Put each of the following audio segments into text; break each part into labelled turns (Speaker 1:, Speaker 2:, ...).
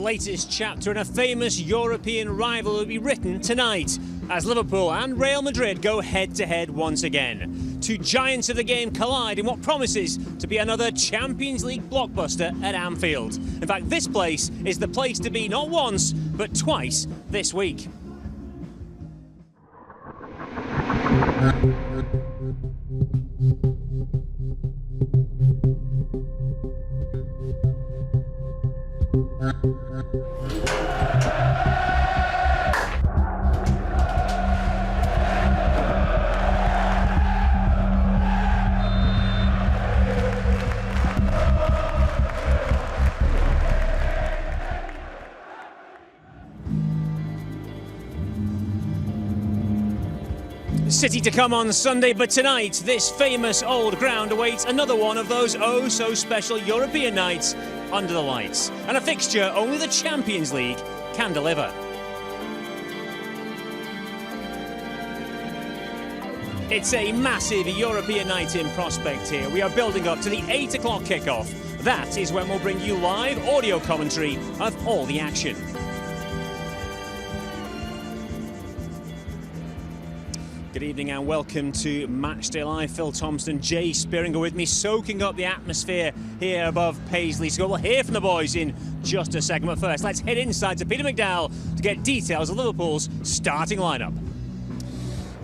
Speaker 1: latest chapter in a famous European rivalry will be written tonight as Liverpool and Real Madrid go head-to-head once again. Two giants of the game collide in what promises to be another Champions League blockbuster at Anfield. In fact, this place is the place to be not once, but twice this week. City to come on Sunday, but tonight this famous old ground awaits another one of those oh-so-special European nights under the lights, and a fixture only the Champions League can deliver. It's a massive European night in prospect here. We are building up to the 8 o'clock kickoff. That is when we'll bring you live audio commentary of all the action. Good evening and welcome to Matchday Live. Phil Thompson, Jay Spearinger with me, soaking up the atmosphere here above Paisley School. We'll hear from the boys in just a second, but first let's head inside to Peter McDowell to get details of Liverpool's starting lineup.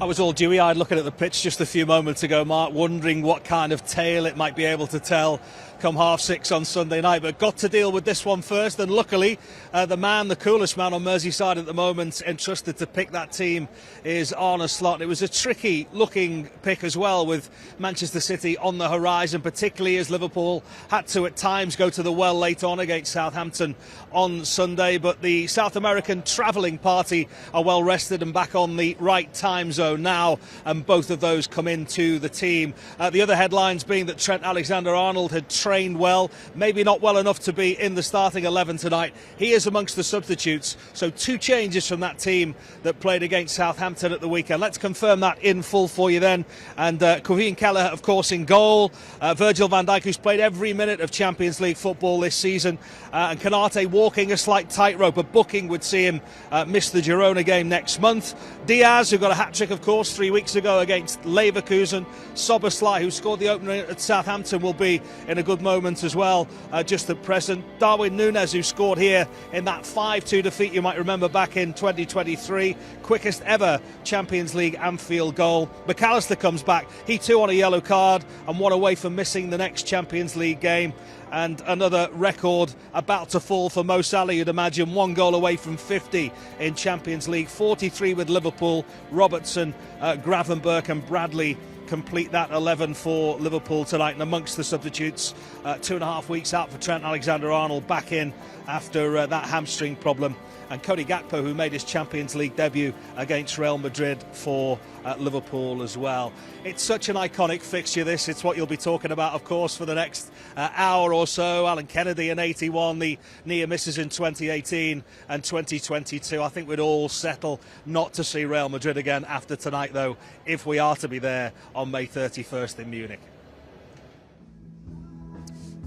Speaker 2: I was all dewy-eyed looking at the pitch just a few moments ago, Mark, wondering what kind of tale it might be able to tell come 6:30 on Sunday night, but got to deal with this one first, and luckily the coolest man on Merseyside at the moment, entrusted to pick that team, is Arne Slot. It was a tricky looking pick as well, with Manchester City on the horizon, particularly as Liverpool had to at times go to the well late on against Southampton on Sunday, but the South American travelling party are well rested and back on the right time zone now, and both of those come into the team. The other headlines being that Trent Alexander-Arnold had trained well, maybe not well enough to be in the starting 11 tonight. He is amongst the substitutes, so two changes from that team that played against Southampton at the weekend. Let's confirm that in full for you then. And Kevin Kelleher, of course, in goal. Virgil van Dijk, who's played every minute of Champions League football this season, and Konate walking a slight tightrope. A booking would see him miss the Girona game next month. Diaz, who got a hat-trick, of course, 3 weeks ago against Leverkusen. Szoboszlai, who scored the opener at Southampton, will be in a good moment as well, just at present. Darwin Núñez, who scored here in that 5-2 defeat, you might remember, back in 2023. Quickest ever Champions League Anfield goal. McAllister comes back, he too on a yellow card, and one away from missing the next Champions League game. And another record about to fall for Mo Salah, you'd imagine, 1 goal away from 50 in Champions League, 43 with Liverpool. Robertson, Gravenberch and Bradley complete that 11 for Liverpool tonight. And amongst the substitutes, 2.5 weeks out for Trent Alexander-Arnold, back in after that hamstring problem. And Cody Gakpo, who made his Champions League debut against Real Madrid for Liverpool as well. It's such an iconic fixture, this. It's what you'll be talking about, of course, for the next hour or so. Alan Kennedy in 81, the near misses in 2018 and 2022. I think we'd all settle not to see Real Madrid again after tonight, though, if we are to be there on May 31st in Munich.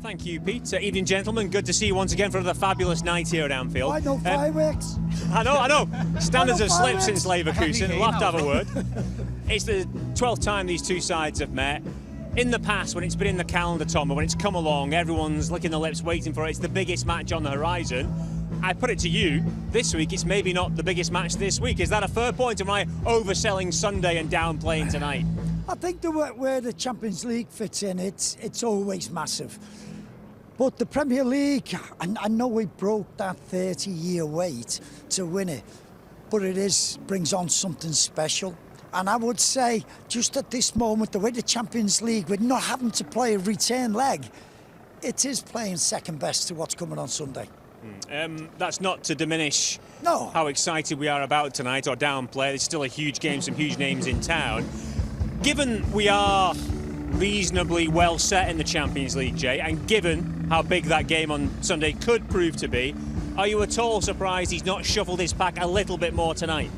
Speaker 1: Thank you, Pete. Evening, gentlemen. Good to see you once again for another fabulous night here at Anfield.
Speaker 3: I know fireworks.
Speaker 1: I know. Standards have slipped since Leverkusen. We'll have to have a word. It's the 12th time these two sides have met. In the past, when it's been in the calendar, Tom, when it's come along, everyone's licking their lips waiting for it. It's the biggest match on the horizon. I put it to you, this week it's maybe not the biggest match this week. Is that a fair point? Am I overselling Sunday and downplaying tonight?
Speaker 3: I think where the Champions League fits in, it's always massive. But the Premier League, I know we broke that 30-year wait to win it, but brings on something special. And I would say, just at this moment, the way the Champions League, with not having to play a return leg, it is playing second best to what's coming on Sunday.
Speaker 1: That's not to diminish
Speaker 3: No.
Speaker 1: how excited we are about tonight or downplay. It's still a huge game, some huge names in town. Given we are reasonably well set in the Champions League, Jay, and given how big that game on Sunday could prove to be, are you at all surprised he's not shuffled his pack a little bit more tonight?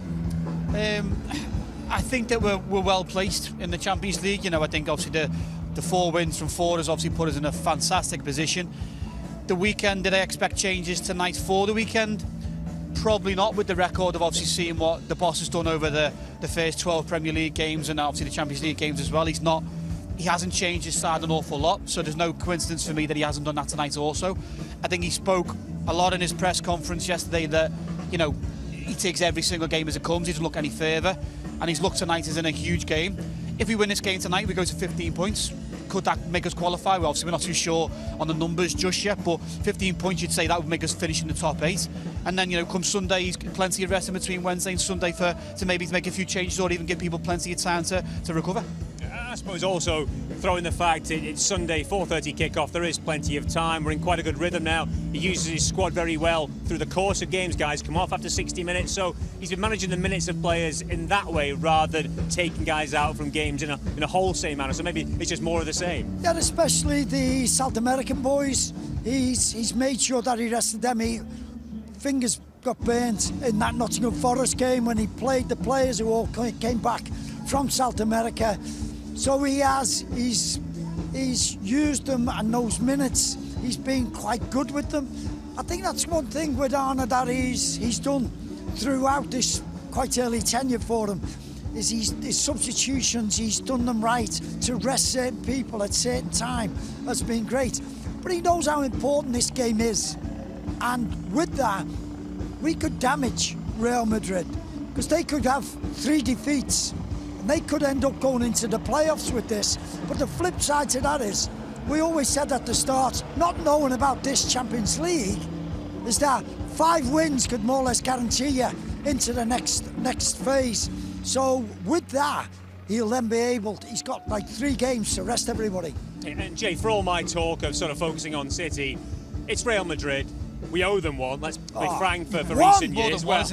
Speaker 4: I think that we're well placed in the Champions League. You know, I think obviously the 4 wins from 4 has obviously put us in a fantastic position. The weekend, did I expect changes tonight for the weekend? Probably not, with the record of obviously seeing what the boss has done over the first 12 Premier League games and obviously the Champions League games as well. He hasn't changed his side an awful lot, so there's no coincidence for me that he hasn't done that tonight also. I think he spoke a lot in his press conference yesterday that, you know, he takes every single game as it comes, he doesn't look any further, and his look tonight is in a huge game. If we win this game tonight, we go to 15 points. Could that make us qualify? Well, obviously we're not too sure on the numbers just yet, but 15 points, you'd say that would make us finish in the top 8. And then, you know, come Sunday, he's plenty of rest in between Wednesday and Sunday to maybe make a few changes or even give people plenty of time to recover.
Speaker 1: I suppose also throwing the fact it's Sunday 4:30 kickoff, there is plenty of time. We're in quite a good rhythm now. He uses his squad very well through the course of games. Guys come off after 60 minutes, so he's been managing the minutes of players in that way rather than taking guys out from games in a wholesale manner. So maybe it's just more of the same.
Speaker 3: Yeah, especially the South American boys. He's made sure that he rested them. Fingers got burnt in that Nottingham Forest game when he played the players who all came back from South America. So he's used them, and those minutes he's been quite good with them. I think that's one thing with Arnold that he's done throughout this quite early tenure for him, is his substitutions, he's done them right to rest certain people at certain time. That's been great. But he knows how important this game is, and with that we could damage Real Madrid, because they could have 3 defeats. They could end up going into the playoffs with this. But the flip side to that is, we always said at the start, not knowing about this Champions League, is that 5 wins could more or less guarantee you into the next phase. So with that, he'll then be able he's got like 3 games to rest everybody.
Speaker 1: And Jay, for all my talk of sort of focusing on City, it's Real Madrid. We owe them one, let's be frank, for recent years. Well,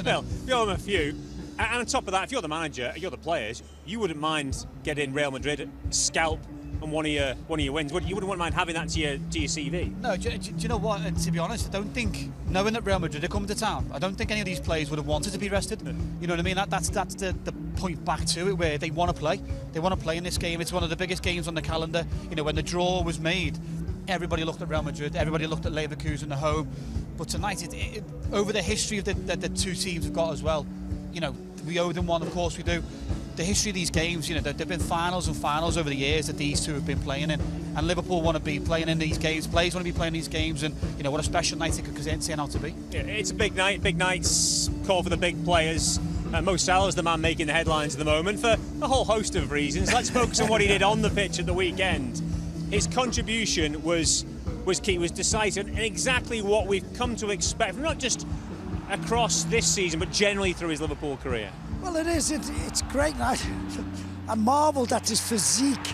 Speaker 1: we owe them a few. And on top of that, if you're the manager, you're the players, you wouldn't mind getting Real Madrid scalp on one of your wins. You wouldn't mind having that to your CV.
Speaker 4: No, do you know what? And to be honest, I don't think, knowing that Real Madrid are coming to town, I don't think any of these players would have wanted to be rested. You know what I mean? That's the point back to it, where they want to play. They want to play in this game. It's one of the biggest games on the calendar. You know, when the draw was made, everybody looked at Real Madrid, everybody looked at Leverkusen at home. But tonight, over the history of the two teams have got as well, you know, we owe them one, of course we do. The history of these games, you know, there've been finals and finals over the years that these two have been playing in, and Liverpool want to be playing in these games, players want to be playing these games, and, you know, what a special night it could turn out to be.
Speaker 1: Yeah, it's a big night. Big nights call for the big players. Mo Salah is the man making the headlines at the moment for a whole host of reasons. Let's focus on what he did on the pitch at the weekend. His contribution was key, was decisive, and exactly what we've come to expect, not just across this season, but generally through his Liverpool career.
Speaker 3: Well, it is. It's great. I marvelled at his physique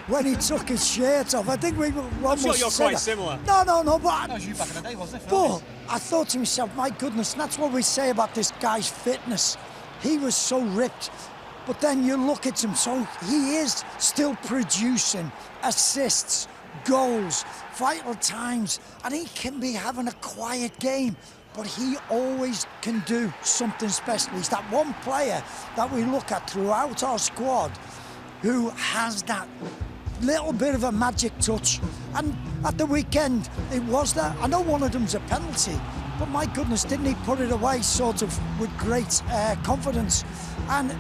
Speaker 3: when he took his shirt off. I think we were almost.
Speaker 1: I'm sure you're quite similar.
Speaker 3: No, but
Speaker 4: that was you back in the day, wasn't it?
Speaker 3: But I thought to myself, my goodness, and that's what we say about this guy's fitness. He was so ripped, but then you look at him, so he is still producing assists, goals, vital times, and he can be having a quiet game, but he always can do something special. He's that one player that we look at throughout our squad who has that little bit of a magic touch. And at the weekend, it was that. I know one of them's a penalty, but my goodness, didn't he put it away sort of with great confidence? And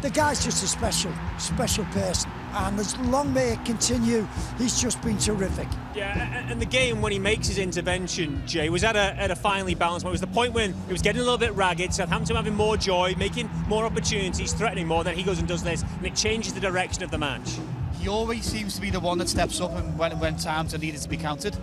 Speaker 3: the guy's just a special person. And as long may it continue, he's just been terrific.
Speaker 1: Yeah, and the game, when he makes his intervention, Jay, was at a finely balanced point. It was the point when it was getting a little bit ragged, Southampton having more joy, making more opportunities, threatening more, then he goes and does this, and it changes the direction of the match.
Speaker 4: He always seems to be the one that steps up and when times are needed to be counted.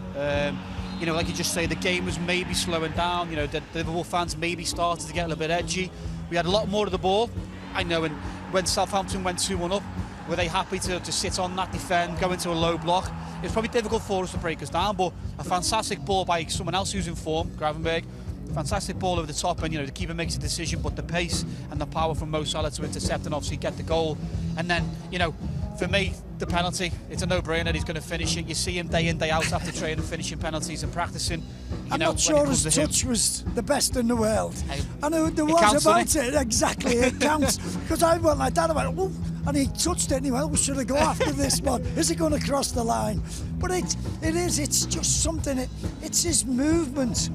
Speaker 4: You know, like you just say, the game was maybe slowing down. You know, the Liverpool fans maybe started to get a little bit edgy. We had a lot more of the ball. I know, and when Southampton went 2-1 up, were they happy to sit on that, defend, go into a low block? It was probably difficult for us to break us down, but a fantastic ball by someone else who's in form, Gravenberg. Fantastic ball over the top, and, you know, the keeper makes a decision, but the pace and the power from Mo Salah to intercept and obviously get the goal. And then, you know, for me, the penalty, it's a no-brainer. He's going to finish it. You see him day in, day out after training, finishing penalties and practicing.
Speaker 3: I'm not sure his touch was the best in the world. I know there was
Speaker 4: counts,
Speaker 3: about it. Exactly, it counts. Because I went like that, I went, oh, and he touched it and he went, we should have go after this one. Is he going to cross the line? But it's just something, it's his movement.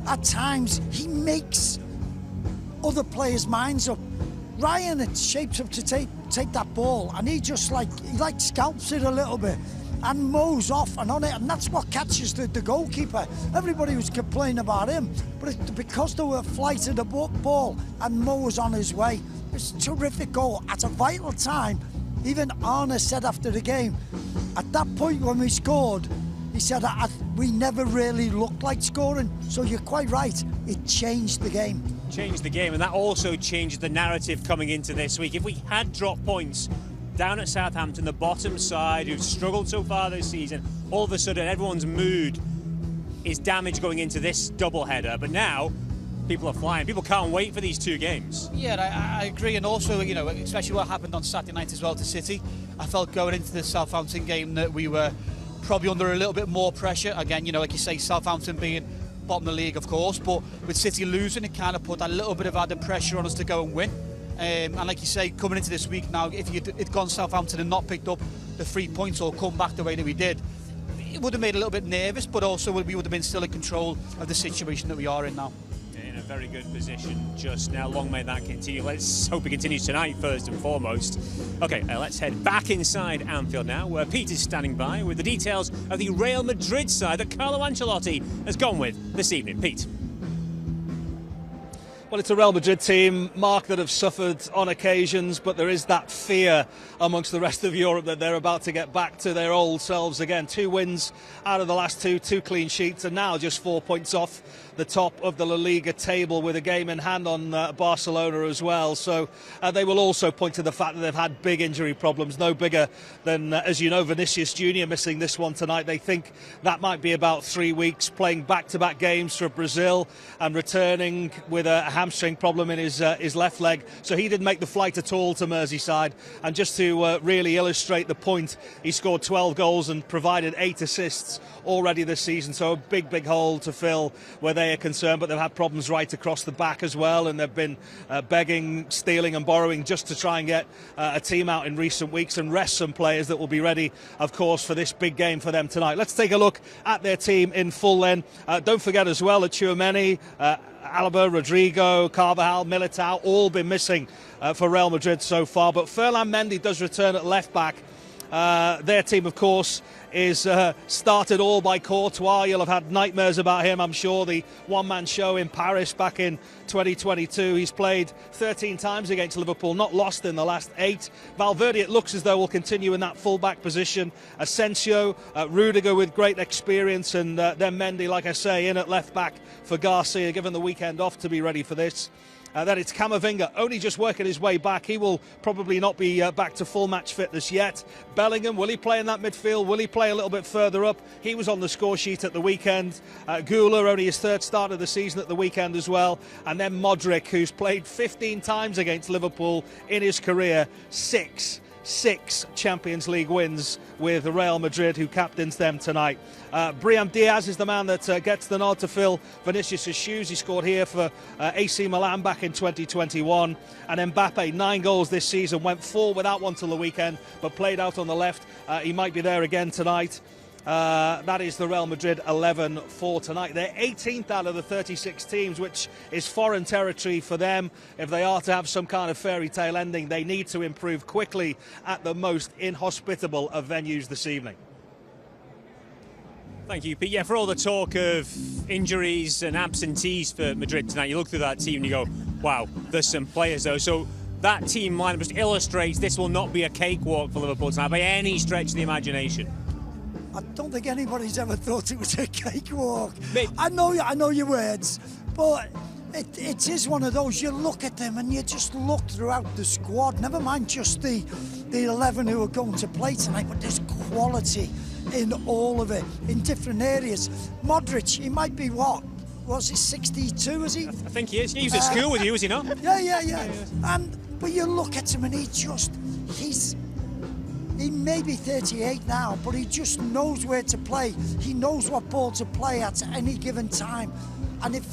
Speaker 3: At times, he makes other players' minds up. Ryan, it shapes up to take that ball, and he just he scalps it a little bit and mows off and on it, and that's what catches the goalkeeper. Everybody was complaining about him, but because they were flighted the ball and Mo was on his way. It's a terrific goal at a vital time. Even Arne said after the game, at that point when we scored, he said, we never really looked like scoring. So you're quite right, it changed the game.
Speaker 1: Changed the game, and that also changed the narrative coming into this week. If we had dropped points down at Southampton, the bottom side, who've struggled so far this season, all of a sudden everyone's mood is damaged going into this doubleheader. But now, people are flying. People can't wait for these two games.
Speaker 4: Yeah, I agree. And also, you know, especially what happened on Saturday night as well to City, I felt going into the Southampton game that we were probably under a little bit more pressure. Again, you know, like you say, Southampton being bottom of the league, of course, but with City losing, it kind of put a little bit of added pressure on us to go and win. And like you say, coming into this week now, if you'd gone Southampton and not picked up the 3 points or come back the way that we did, it would have made a little bit nervous, but also we would have been still in control of the situation that we are in now.
Speaker 1: In a very good position just now. Long may that continue. Let's hope it continues tonight, first and foremost. Okay, let's head back inside Anfield now, where Pete is standing by with the details of the Real Madrid side that Carlo Ancelotti has gone with this evening. Pete.
Speaker 2: Well, it's a Real Madrid team, Mark, that have suffered on occasions, but there is that fear amongst the rest of Europe that they're about to get back to their old selves again. 2 wins out of the last two clean sheets, and now just 4 points off the top of the La Liga table with a game in hand on Barcelona as well. So they will also point to the fact that they've had big injury problems, no bigger than, as you know, Vinicius Jr. missing this one tonight. They think that might be about 3 weeks, playing back-to-back games for Brazil and returning with a hamstring problem in his left leg. So he didn't make the flight at all to Merseyside. And just to really illustrate the point, he scored 12 goals and provided 8 assists already this season. So a big hole to fill where they are concerned, but they've had problems right across the back as well, and they've been begging, stealing and borrowing just to try and get a team out in recent weeks and rest some players that will be ready, of course, for this big game for them tonight. Let's take a look at their team in full then. Don't forget as well that Tchouaméni, Alaba, Rodrigo, Carvajal, Militao, all been missing for Real Madrid so far, but Ferland Mendy does return at left back. Their team, of course, is started all by Courtois. You'll have had nightmares about him, I'm sure. The one-man show in Paris back in 2022. He's played 13 times against Liverpool, not lost in the last 8. Valverde, it looks as though, will continue in that full-back position. Asensio, Rudiger with great experience, and then Mendy, like I say, in at left-back for Garcia, given the weekend off to be ready for this. Then it's Camavinga, only just working his way back. He will probably not be back to full match fitness yet. Bellingham, will he play in that midfield? Will he play a little bit further up? He was on the score sheet at the weekend. Gula, only his 3rd start of the season at the weekend as well. And then Modric, who's played 15 times against Liverpool in his career. 6 Champions League wins with Real Madrid, who captains them tonight. Brahim Diaz is the man that gets the nod to fill Vinicius' shoes. He scored here for AC Milan back in 2021. And Mbappe, 9 goals this season, went 4 without one till the weekend, but played out on the left. He might be there again tonight. That is the Real Madrid 11 for tonight. They're 18th out of the 36 teams, which is foreign territory for them. If they are to have some kind of fairy tale ending, they need to improve quickly at the most inhospitable of venues this evening.
Speaker 1: Thank you, Pete. Yeah, for all the talk of injuries and absentees for Madrid tonight, you look through that team and you go, wow, there's some players though. So that team lineup just illustrates this will not be a cakewalk for Liverpool tonight by any stretch of the imagination.
Speaker 3: I don't think anybody's ever thought it was a cakewalk.
Speaker 1: Maybe.
Speaker 3: I know your words, but it is one of those. You look at them and you just look throughout the squad. Never mind just the 11 who are going to play tonight, but there's quality in all of it, in different areas. Modric, he might be what? Was he 62? Is he?
Speaker 1: I think he is. He was at school with you, was he not?
Speaker 3: Yeah. But you look at him and he may be 38 now, but he just knows where to play. He knows what ball to play at any given time. And if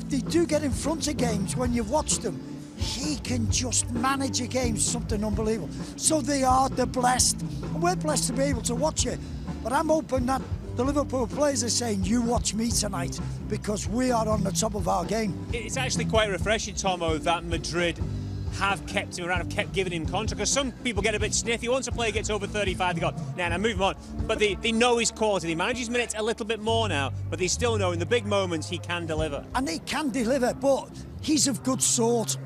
Speaker 3: they do get in front of games when you've watched them, he can just manage a game, something unbelievable. So they're blessed. And we're blessed to be able to watch it. But I'm hoping that the Liverpool players are saying, you watch me tonight, because we are on the top of our game.
Speaker 1: It's actually quite refreshing, Tomo, that Madrid have kept him around, have kept giving him contract, because some people get a bit sniffy. Once a player gets over 35, they go, nah, move him on. But they know his quality. They manage his minutes a little bit more now, but they still know in the big moments he can deliver.
Speaker 3: And he can deliver, but he's of good sort.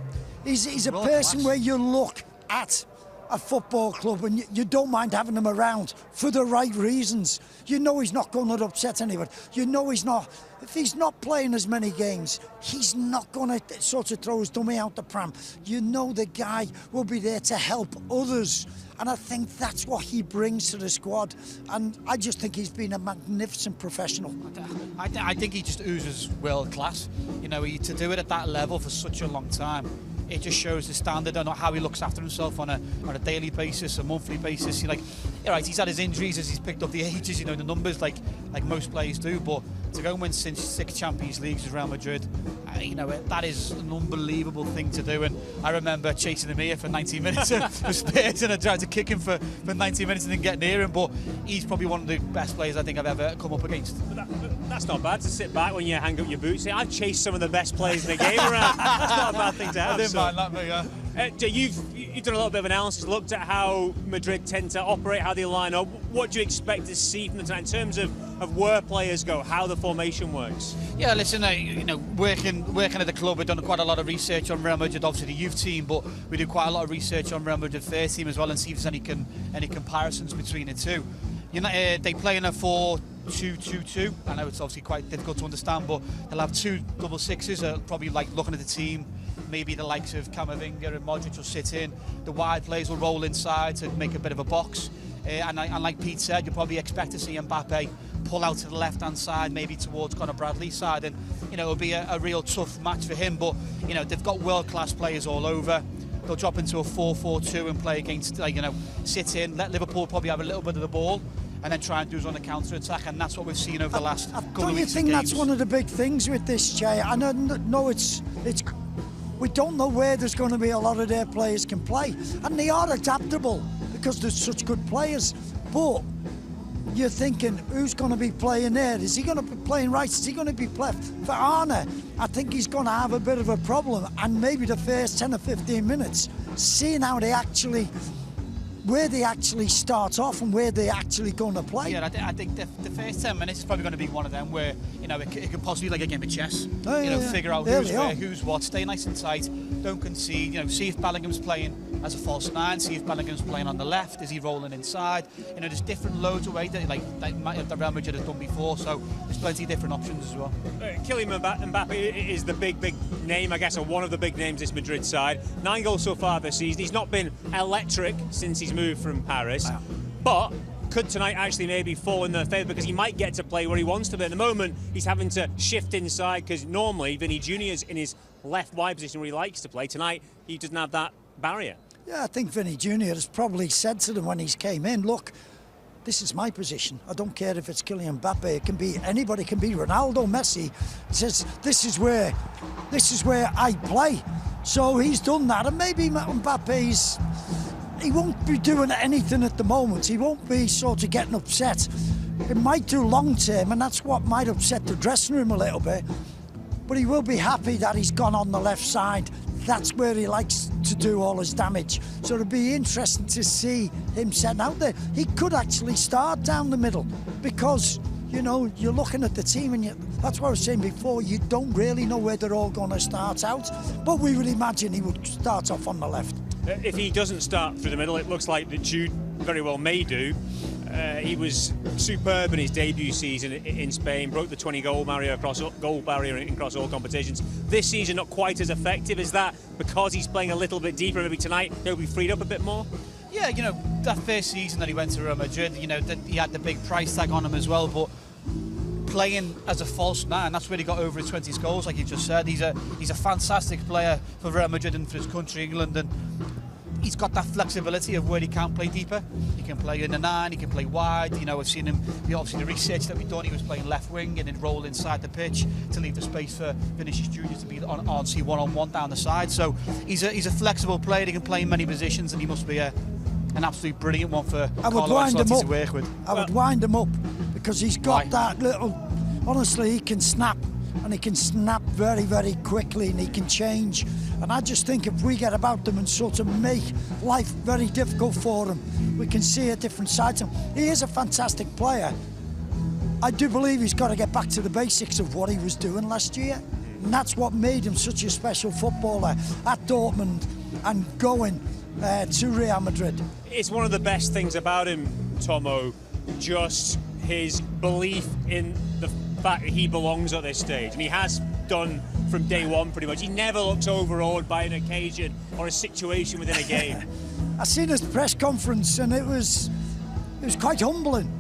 Speaker 3: He's a person where you look at a football club and you don't mind having him around for the right reasons. You know he's not going to upset anybody. You know if he's not playing as many games, he's not going to sort of throw his dummy out the pram. You know the guy will be there to help others. And I think that's what he brings to the squad. And I just think he's been a magnificent professional.
Speaker 4: I think he just oozes world class. You know, to do it at that level for such a long time, it just shows the standard and how he looks after himself on a daily basis, a monthly basis. He's had his injuries as he's picked up the ages, the numbers like most players do. But to go and win 6 Champions Leagues with Real Madrid, that is an unbelievable thing to do. And I remember chasing him here for 90 minutes for Spurs, and I tried to kick him for 90 minutes and didn't get near him. But he's probably one of the best players I think I've ever come up against.
Speaker 1: That's not bad to sit back when you hang up your boots. Say, I've chased some of the best players in the game around. That's not a bad thing to have.
Speaker 4: I didn't mind that, but yeah.
Speaker 1: You've done a little bit of analysis, looked at how Madrid tend to operate, how they line up. What do you expect to see from them tonight in terms of where players go, how the formation works?
Speaker 4: Yeah, listen, working at the club, we've done quite a lot of research on Real Madrid, obviously the youth team, but we do quite a lot of research on Real Madrid first team as well, and see if there's any comparisons between the two. They play in a 4-2-2-2. I know it's obviously quite difficult to understand, but they'll have 2 double sixes. Probably like looking at the team, maybe the likes of Camavinga and Modric will sit in. The wide players will roll inside to make a bit of a box. And like Pete said, you'll probably expect to see Mbappe pull out to the left-hand side, maybe towards Conor Bradley's side, and it'll be a real tough match for him. But they've got world-class players all over. They'll drop into a 4-4-2 and play against, sit in, let Liverpool probably have a little bit of the ball, and then try and do us on the counter-attack, and that's what we've seen over the last couple of weeks.
Speaker 3: Don't you think that's one of the big things with this, Jay? I know it's we don't know where there's going to be a lot of their players can play, and they are adaptable because they're such good players. But you're thinking, who's going to be playing there? Is he going to be playing right? Is he going to be left? For Arne, I think he's going to have a bit of a problem, and maybe the first 10 or 15 minutes, seeing how where they actually start off and where they're actually going to play.
Speaker 4: Yeah, I think the first 10 minutes is probably going to be one of them where it could possibly be like a game of chess. Figure out who's where, who's what, stay nice and tight, don't concede. See if Bellingham's playing as a false 9, see if Bellingham's playing on the left, is he rolling inside? There's different loads of ways that Real Madrid has done before, so there's plenty of different options as well.
Speaker 1: Kylian Mbappe is the big name, I guess, or one of the big names this Madrid side. 9 goals so far this season. He's not been electric since he's moved from Paris, but could tonight actually maybe fall in their favour because he might get to play where he wants to be. At the moment, he's having to shift inside because normally Vinny Jr.'s in his left wide position where he likes to play. Tonight, he doesn't have that barrier.
Speaker 3: Yeah, I think Vinny Jr. has probably said to them when he's came in, look, this is my position. I don't care if it's Kylian Mbappe. It can be anybody. It can be Ronaldo, Messi. He says this is where I play. So he's done that, and maybe he won't be doing anything at the moment. He won't be sort of getting upset. It might do long term, and that's what might upset the dressing room a little bit. But he will be happy that he's gone on the left side. That's where he likes to do all his damage. So it'll be interesting to see him setting out there. He could actually start down the middle because, you're looking at the team and that's what I was saying before, you don't really know where they're all going to start out. But we would imagine he would start off on the left.
Speaker 1: If he doesn't start through the middle, it looks like that Jude very well may do. He was superb in his debut season in Spain, broke the 20-goal barrier across all competitions. This season, not quite as effective. Is that because he's playing a little bit deeper? Maybe tonight he'll be freed up a bit more?
Speaker 4: Yeah, that first season that he went to Real Madrid, that he had the big price tag on him as well, but playing as a false 9, that's where he got over his 20 goals, like you just said. He's a fantastic player for Real Madrid and for his country, England, and he's got that flexibility of where he can play deeper. He can play in the 9, he can play wide. You know, we've seen him, obviously the research that we've done, he was playing left wing and then roll inside the pitch to leave the space for Vinicius Junior to be on one-on-one down the side. So he's a flexible player, he can play in many positions, and he must be an absolutely brilliant one for Carlo Ancelotti to work with.
Speaker 3: I would wind him up because he's got that little, honestly, he can snap, and he can snap very, very quickly, and he can change. And I just think if we get about them and sort of make life very difficult for them, we can see a different side to him. He is a fantastic player. I do believe he's got to get back to the basics of what he was doing last year. And that's what made him such a special footballer at Dortmund and going to Real Madrid.
Speaker 1: It's one of the best things about him, Tomo, just his belief in the fact that he belongs at this stage. And he has done from day one, pretty much. He never looks overawed by an occasion or a situation within a game.
Speaker 3: I seen his press conference, and it was quite humbling,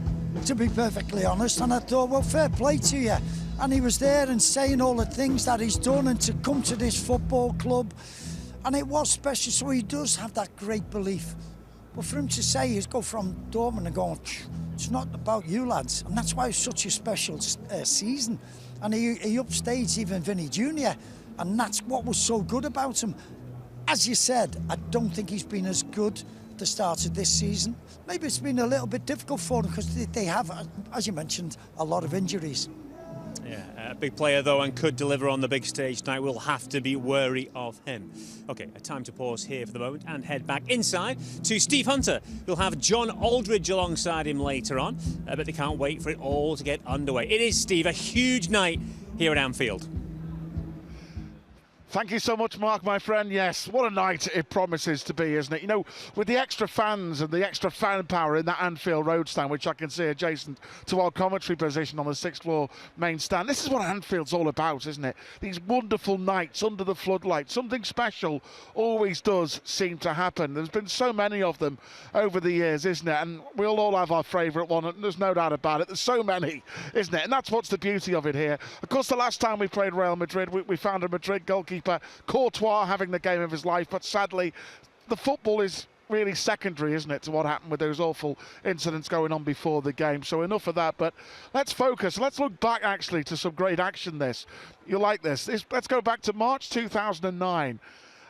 Speaker 3: to be perfectly honest. And I thought, well, fair play to you. And he was there and saying all the things that he's done, and to come to this football club, and it was special. So he does have that great belief. But for him to say he's go from Dortmund and going, it's not about you lads, and that's why it's such a special season. And he upstaged even Vinny Junior, and that's what was so good about him. As you said, I don't think he's been as good at the start of this season. Maybe it's been a little bit difficult for them because they have, as you mentioned, a lot of injuries.
Speaker 1: Yeah, a big player though, and could deliver on the big stage tonight. We'll have to be wary of him. Okay, a time to pause here for the moment and head back inside to Steve Hunter. We'll have John Aldridge alongside him later on, but they can't wait for it all to get underway. It is, Steve, a huge night here at Anfield.
Speaker 5: Thank you so much, Mark, my friend. Yes, what a night it promises to be, isn't it? You know, with the extra fans and the extra fan power in that Anfield Road stand, which I can see adjacent to our commentary position on the 6th floor main stand. This is what Anfield's all about, isn't it? These wonderful nights under the floodlights. Something special always does seem to happen. There's been so many of them over the years, isn't it? And we'll all have our favourite one, and there's no doubt about it. There's so many, isn't it? And that's what's the beauty of it here. Of course, the last time we played Real Madrid, we found a Madrid goalkeeper, Courtois, having the game of his life, but sadly the football is really secondary, isn't it, to what happened with those awful incidents going on before the game. So enough of that, but let's focus. Let's look back actually to some great action. You'll like this. Let's go back to March 2009.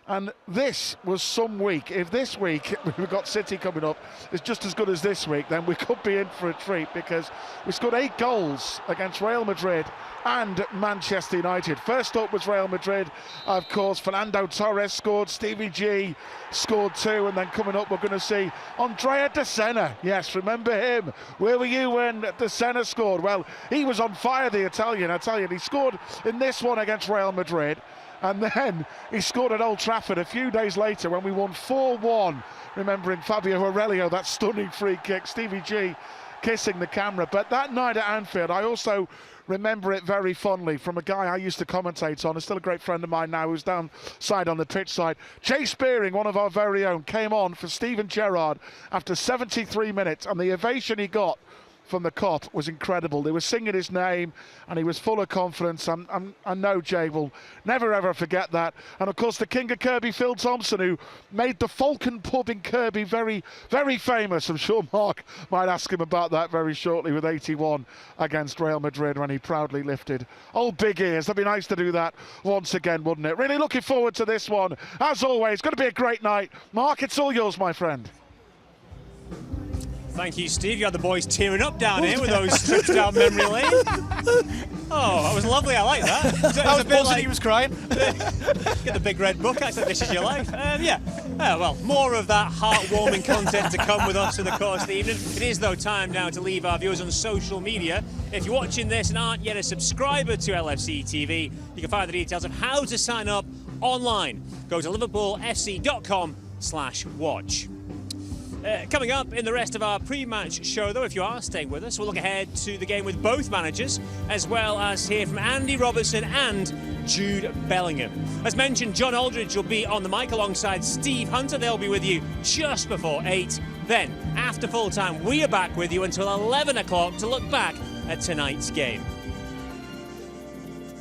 Speaker 5: And this was some week. If this week we've got City coming up is just as good as this week, then we could be in for a treat, because we scored 8 goals against Real Madrid and Manchester United. First up was Real Madrid, of course. Fernando Torres scored, Stevie G scored 2, and then coming up we're going to see Andrea De Sena. Yes, remember him? Where were you when De Sena scored? Well, he was on fire, the Italian. I tell you, he scored in this one against Real Madrid. And then he scored at Old Trafford a few days later when we won 4-1, remembering Fabio Aurelio, that stunning free kick, Stevie G kissing the camera. But that night at Anfield, I also remember it very fondly from a guy I used to commentate on, who's still a great friend of mine now, who's downside on the pitch side. Jay Spearing, one of our very own, came on for Steven Gerrard after 73 minutes, and the ovation he got from the Kop was incredible. They were singing his name and he was full of confidence. I know Jay will never ever forget that. And of course the King of Kirby, Phil Thompson, who made the Falcon pub in Kirby very, very famous. I'm sure Mark might ask him about that very shortly, with 81 against Real Madrid when he proudly lifted old big ears. That'd be nice to do that once again, wouldn't it? Really looking forward to this one. As always, going to be a great night. Mark, it's all yours, my friend.
Speaker 1: Thank you, Steve. You had the boys tearing up down here with those trips down memory lane. Oh, that was lovely. I like that.
Speaker 4: I was buzzing, like, he was crying.
Speaker 1: Get the big red book. I said, this is your life. Well, more of that heartwarming content to come with us in the course of the evening. It is, though, time now to leave our viewers on social media. If you're watching this and aren't yet a subscriber to LFC TV, you can find the details of how to sign up online. Go to liverpoolfc.com/watch. Coming up in the rest of our pre-match show, though, if you are staying with us, we'll look ahead to the game with both managers, as well as hear from Andy Robertson and Jude Bellingham. As mentioned, John Aldridge will be on the mic alongside Steve Hunter. They'll be with you just before 8. Then, after full-time, we are back with you until 11 o'clock to look back at tonight's game.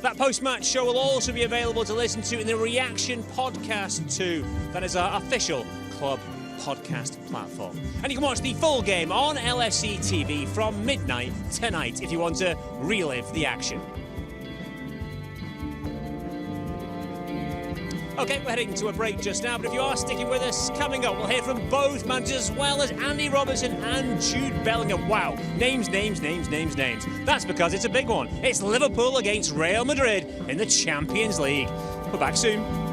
Speaker 1: That post-match show will also be available to listen to in the Reaction Podcast too. That is our official club podcast platform. And you can watch the full game on LFC TV from midnight tonight if you want to relive the action. Okay, we're heading to a break just now, but if you are sticking with us, coming up, we'll hear from both managers as well as Andy Robertson and Jude Bellingham. Wow, names. That's because it's a big one. It's Liverpool against Real Madrid in the Champions League. We're back soon.